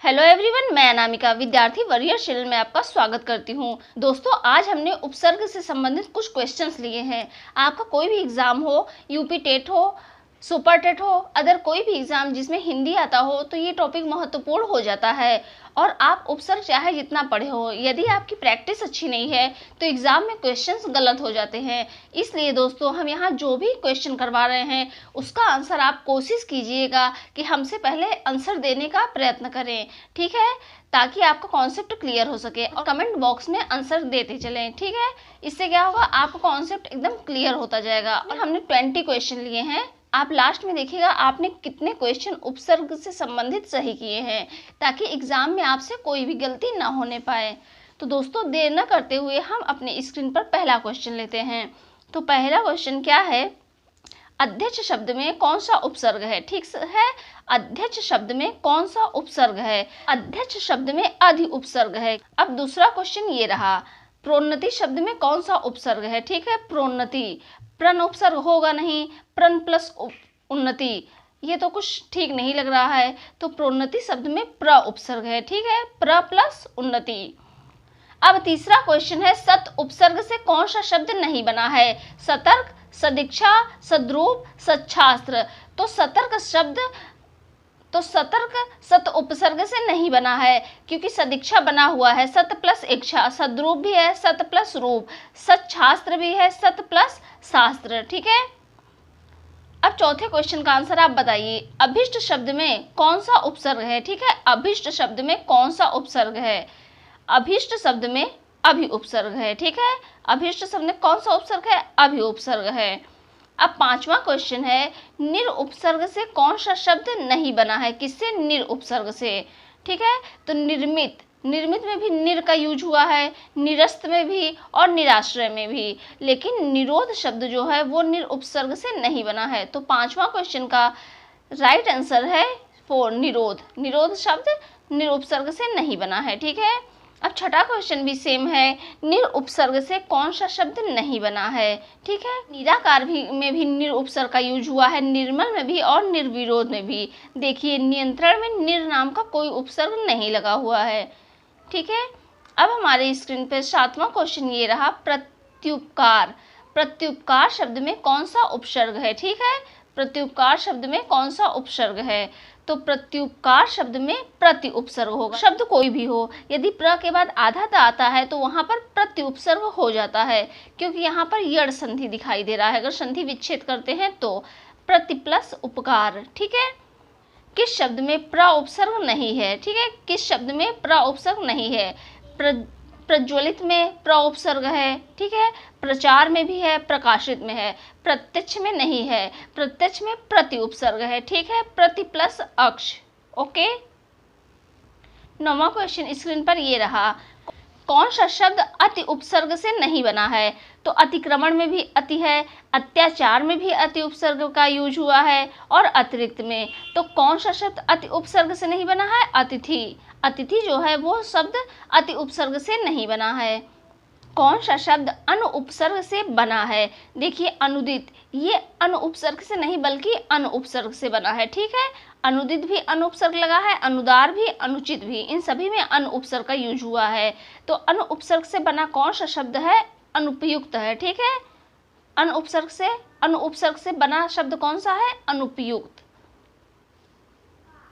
Hello everyone, मैं अनामिका विद्यार्थी warrior channel में आपका स्वागत करती हूँ। दोस्तों, आज हमने उपसर्ग से संबंधित कुछ क्वेश्चंस लिए हैं। आपका कोई भी एग्जाम हो, यूपी टेट हो, सुपर टेट हो, अदर कोई भी एग्जाम जिसमें हिंदी आता हो तो ये टॉपिक महत्वपूर्ण हो जाता है। और आप उपसर्ग चाहे जितना पढ़े हो, यदि आपकी प्रैक्टिस अच्छी नहीं है तो एग्जाम में क्वेश्चंस गलत हो जाते हैं। इसलिए दोस्तों, हम यहाँ जो भी क्वेश्चन करवा रहे हैं उसका आंसर आप कोशिश कीजिएगा कि हमसे पहले आंसर देने का प्रयत्न करें, ठीक है, ताकि आपका कॉन्सेप्ट क्लियर हो सके। और कमेंट बॉक्स में आंसर देते चलें, ठीक है। इससे क्या होगा, आपका कॉन्सेप्ट एकदम क्लियर होता जाएगा। और हमने 20 क्वेश्चन लिए हैं। आप लास्ट में देखिएगा आपने कितने क्वेश्चन उपसर्ग से संबंधित सही किए हैं, ताकि एग्जाम में आपसे कोई भी गलती ना होने पाए। तो दोस्तों, देर न करते हुए हम अपने स्क्रीन पर पहला क्वेश्चन लेते हैं। तो पहला क्वेश्चन क्या है, अध्यक्ष शब्द में कौन सा उपसर्ग है? ठीक है, अध्यक्ष शब्द में कौन सा उपसर्ग है? अध्यक्ष शब्द में अधि उपसर्ग है। अब दूसरा क्वेश्चन ये रहा, प्रोन्नति शब्द में कौन सा उपसर्ग है? ठीक है, प्रोन्नति। प्रन उपसर्ग होगा नहीं, प्रन प्लस उन्नति, ये तो कुछ ठीक नहीं लग रहा है। तो प्रोन्नति शब्द में प्र उपसर्ग है, ठीक है, प्र प्लस उन्नति। अब तीसरा क्वेश्चन है, सत उपसर्ग से कौन सा शब्द नहीं बना है? सतर्क, सदीक्षा, सद्रूप, सच्छास्त्र। तो सतर्क शब्द सत उपसर्ग से नहीं बना है, क्योंकि सदीक्षा बना हुआ है सत प्लस इच्छा, सद्रूप भी है सत प्लस रूप, सच्छास्त्र भी है सत प्लस शास्त्र, ठीक है। अब चौथे क्वेश्चन का आंसर आप बताइए, अभिष्ट शब्द में कौन सा उपसर्ग है? ठीक है, अभिष्ट शब्द में कौन सा उपसर्ग है? अभिष्ट शब्द में अभि उपसर्ग है, ठीक है। अभिष्ट शब्द में कौन सा उपसर्ग है? अभि उपसर्ग है। अब पांचवा क्वेश्चन है, निर उपसर्ग से कौन सा शब्द नहीं बना है? किससे? निर उपसर्ग से, ठीक है। तो निर्मित, निर्मित में भी निर का यूज हुआ है, निरस्त में भी और निराश्रय में भी। लेकिन निरोध शब्द जो है वो निर उपसर्ग से नहीं बना है। तो पांचवा क्वेश्चन का राइट आंसर है 4, निरोध। निरोध शब्द निर उपसर्ग से नहीं बना है, ठीक है। अब छठा क्वेश्चन भी सेम है, निर उपसर्ग से कौन सा शब्द नहीं बना है? ठीक है, निराकार में भी निर उपसर्ग का यूज हुआ है, निर्मल में भी और निर्विरोध में भी। देखिए, नियंत्रण में निर नाम का कोई उपसर्ग नहीं लगा हुआ है, ठीक है। अब हमारे स्क्रीन पे सातवां क्वेश्चन ये रहा, प्रत्युपकार। प्रत्युपकार शब्द में कौन सा उपसर्ग है? ठीक है, प्रत्युपकार शब्द में कौन सा उपसर्ग है? तो प्रत्युपकार शब्द में प्रति उपसर्ग होगा। शब्द कोई भी हो, यदि प्र के बाद आधा त आता है तो वहां पर प्रति उपसर्ग हो जाता है, क्योंकि यहाँ पर यड़ संधि दिखाई दे रहा है। अगर संधि विच्छेद करते हैं तो प्रति प्लस उपकार, ठीक है। किस शब्द में प्र उपसर्ग नहीं है? ठीक है, किस शब्द में प्र उपसर्ग नहीं है? प्रज्वलित में प्र उपसर्ग है, ठीक है, प्रचार में भी है, प्रकाशित में है, प्रत्यक्ष में नहीं है, प्रत्यक्ष में प्रति उपसर्ग है, ठीक है, प्रति प्लस अक्ष, ओके। नौवां क्वेश्चन स्क्रीन पर ये रहा, कौन सा शब्द अति उपसर्ग से नहीं बना है? तो अतिक्रमण में भी अति है, अत्याचार में भी अति उपसर्ग का यूज हुआ है और अतिरिक्त में। तो कौन सा शब्द अति उपसर्ग से नहीं बना है? अतिथि। अतिथि जो है वो शब्द अति उपसर्ग से नहीं बना है। कौन सा शब्द अनु उपसर्ग से बना है? देखिए, अनुदित, ये अनु उपसर्ग से नहीं बल्कि अनु उपसर्ग से बना है, ठीक है। अनुदित भी अनु उपसर्ग लगा है, अनुदार भी, अनुचित भी, इन सभी में अनु उपसर्ग का यूज हुआ है। तो अनु उपसर्ग से बना कौन सा शब्द है? अनुपयुक्त है, ठीक है। अनु उपसर्ग से बना शब्द कौन सा है? अनुपयुक्त।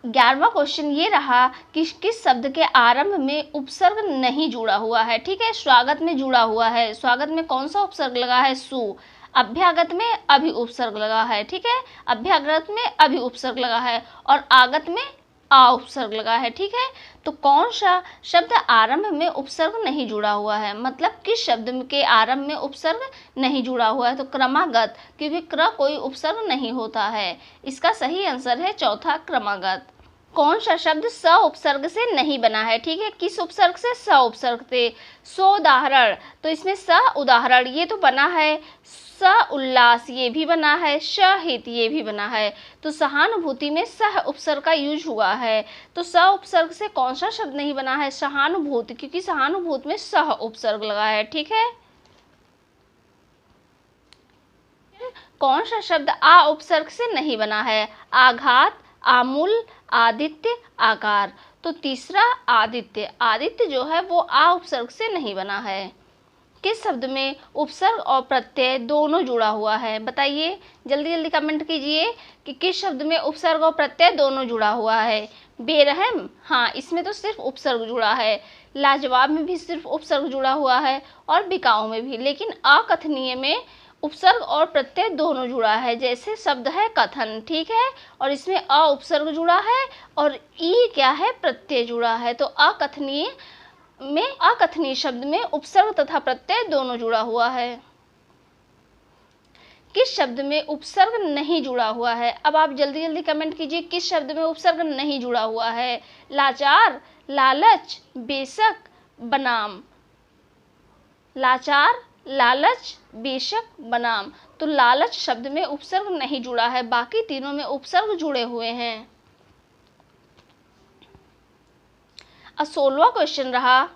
11वां क्वेश्चन ये रहा, किस शब्द के आरंभ में उपसर्ग नहीं जुड़ा हुआ है? ठीक है, स्वागत में जुड़ा हुआ है। स्वागत में कौन सा उपसर्ग लगा है? सु। अभ्यागत में अभि उपसर्ग लगा है, ठीक है, अभ्यागत में अभि उपसर्ग लगा है और आगत में आ उपसर्ग लगा है, ठीक है। तो कौन सा शब्द आरंभ में उपसर्ग नहीं जुड़ा हुआ है? मतलब किस शब्द के आरंभ में उपसर्ग नहीं जुड़ा हुआ है? तो क्रमागत, क्योंकि क्र कोई उपसर्ग नहीं होता है। इसका सही आंसर है चौथा, क्रमागत। कौन सा शब्द स उपसर्ग से नहीं बना है? ठीक है, किस उपसर्ग से? स उपसर्ग से। सोदाहरण, तो इसमें स उदाहरण ये तो बना है, स उल्लास ये भी बना है, श हित ये भी बना है। तो सहानुभूति में सह उपसर्ग का यूज हुआ है। तो स उपसर्ग से कौन सा शब्द नहीं बना है? सहानुभूति, क्योंकि सहानुभूति में सह उपसर्ग लगा है, ठीक है। कौन सा शब्द आ उपसर्ग से नहीं बना है? आघात, आमूल, आदित्य, आकार। तो तीसरा आदित्य। आदित्य जो है वो आ उपसर्ग से नहीं बना है। किस शब्द में उपसर्ग और प्रत्यय दोनों जुड़ा हुआ है? बताइए, जल्दी जल्दी कमेंट कीजिए कि किस शब्द में उपसर्ग और प्रत्यय दोनों जुड़ा हुआ है। बेरहम, हाँ इसमें तो सिर्फ उपसर्ग जुड़ा है। लाजवाब में भी सिर्फ उपसर्ग जुड़ा हुआ है और बिकाऊ में भी। लेकिन अकथनीय में उपसर्ग और प्रत्यय दोनों जुड़ा है। जैसे शब्द है कथन, ठीक है, और इसमें अ उपसर्ग जुड़ा है और ई क्या है, प्रत्यय जुड़ा है। तो अकथनीय शब्द में उपसर्ग तथा प्रत्यय दोनों जुड़ा हुआ है। किस शब्द में उपसर्ग नहीं जुड़ा हुआ है? अब आप जल्दी जल्दी कमेंट कीजिए, किस शब्द में उपसर्ग नहीं जुड़ा हुआ है? लाचार, लालच, बेशक, बनाम। लाचार, लालच, बेशक, बनाम। तो लालच शब्द में उपसर्ग नहीं जुड़ा है, बाकी तीनों में उपसर्ग जुड़े हुए हैं। अब 16वां क्वेश्चन रहा,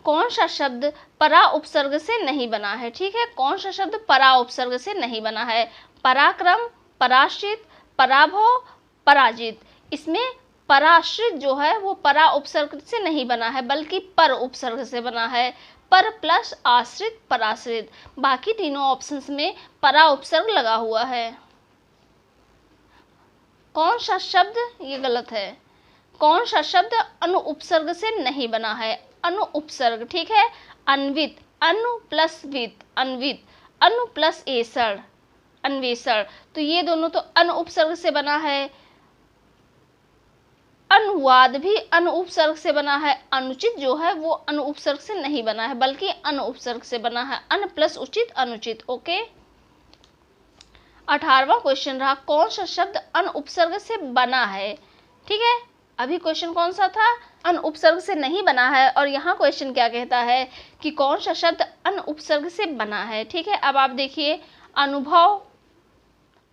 कौन सा शब्द परा उपसर्ग से नहीं बना है? ठीक है, कौन सा शब्द परा उपसर्ग से नहीं बना है? पराक्रम, पराश्रित, पराभव, पराजित। इसमें पराश्रित जो है वो परा उपसर्ग से नहीं बना है, बल्कि पर उपसर्ग से बना है। पर प्लस आश्रित, पराश्रित। बाकी तीनों ऑप्शंस में परा उपसर्ग लगा हुआ है। कौन सा शब्द, ये गलत है, कौन सा शब्द अनु उपसर्ग से नहीं बना है? अनु उपसर्ग, ठीक है, अन्वित, अनु प्लस वित, अन्वित, अनु प्लस एसड़, अन्वेषण। तो ये दोनों तो अनु उपसर्ग से बना है। अनुवाद भी अनु उपसर्ग से बना है। अनुचित जो है वो अनु उपसर्ग से नहीं बना है, बल्कि अनु उपसर्ग से बना है। अन प्लस उचित, अनुचित। ओके, 18वां क्वेश्चन रहा, कौन सा शब्द अन उपसर्ग से बना है? ठीक है, अभी क्वेश्चन कौन सा था, अन उपसर्ग से नहीं बना है, और यहाँ क्वेश्चन क्या कहता है कि कौन सा शब्द अन उपसर्ग से बना है। ठीक है, अब आप देखिए, अनुभव,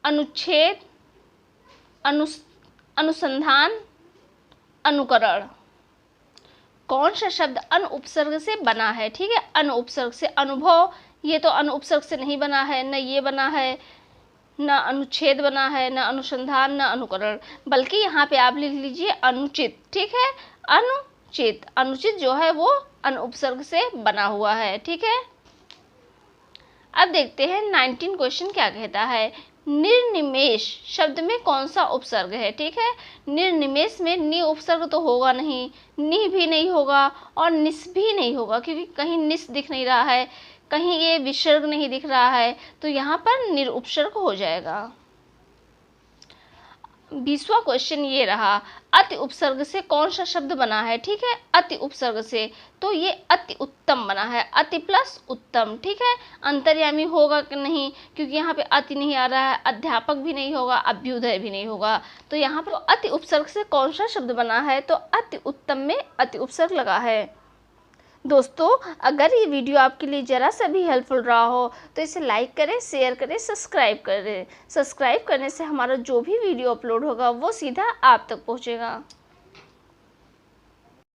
अनुच्छेद, अनुसंधान, अनुकरण। कौन सा शब्द अन उपसर्ग से बना है? ठीक है, अन उपसर्ग से। अनुभव, ये तो अन उपसर्ग से नहीं बना है, न ये बना है, न अनुच्छेद बना है, न अनुसंधान, न अनुकरण, बल्कि यहाँ पे आप लिख लीजिए अनुचित। ठीक है, अनुचित। अनुचित जो है वो अन उपसर्ग से बना हुआ है। ठीक है, अब देखते हैं 19 क्वेश्चन क्या कहता है। निर्निमेष शब्द में कौन सा उपसर्ग है? ठीक है, निर्निमेष में नि उपसर्ग तो होगा नहीं, नि भी नहीं होगा और निस भी नहीं होगा, क्योंकि कहीं निस दिख नहीं रहा है, कहीं ये विसर्ग नहीं दिख रहा है, तो यहाँ पर निरुपसर्ग हो जाएगा। 20वां क्वेश्चन ये रहा, अति उपसर्ग से कौन सा शब्द बना है? ठीक है, अति उपसर्ग से तो ये अति उत्तम बना है। अति प्लस उत्तम। ठीक है, अंतर्यामी होगा कि नहीं, क्योंकि यहाँ पे अति नहीं आ रहा है, अध्यापक भी नहीं होगा, अभ्युदय भी नहीं होगा, तो यहाँ पर अति उपसर्ग से कौन सा शब्द बना है? तो अति उत्तम में अति उपसर्ग लगा है। दोस्तों, अगर ये वीडियो आपके लिए ज़रा सा भी हेल्पफुल रहा हो तो इसे लाइक करें, शेयर करें, सब्सक्राइब करें। सब्सक्राइब करने से हमारा जो भी वीडियो अपलोड होगा वो सीधा आप तक पहुंचेगा।